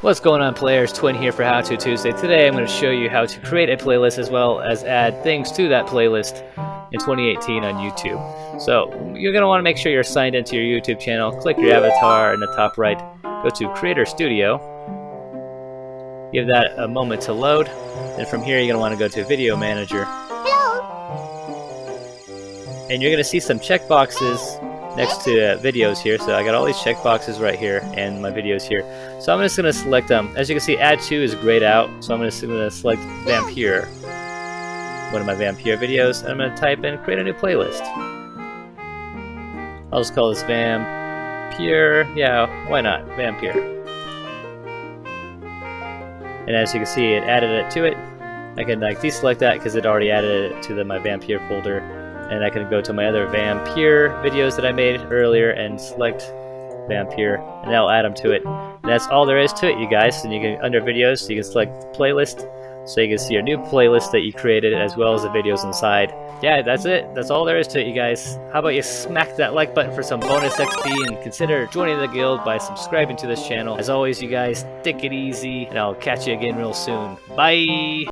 What's going on, players? Twin here for How To Tuesday. Today I'm going to show you how to create a playlist as well as add things to that playlist in 2018 on YouTube. So you're going to want to make sure you're signed into your YouTube channel. Click your avatar in the top right. Go to Creator Studio. Give that a moment to load. And from here you're going to want to go to Video Manager. And you're going to see some checkboxes next to videos here. So I got all these checkboxes right here and my videos here. So I'm just going to select as you can see, add to is grayed out. So I'm going to select Vampire, one of my Vampire videos, and I'm going to type in create a new playlist. I'll just call this Vampire. Yeah, why not? Vampire. And as you can see, it added it to it. I can deselect that because it already added it to my Vampire folder. And I can go to my other Vampire videos that I made earlier and select Vampire, and that'll add them to it. And that's all there is to it, you guys. And you can, under videos, you can select playlist, so you can see your new playlist that you created as well as the videos inside. Yeah, that's it. That's all there is to it, you guys. How about you smack that like button for some bonus XP and consider joining the guild by subscribing to this channel. As always, you guys, take it easy, and I'll catch you again real soon. Bye!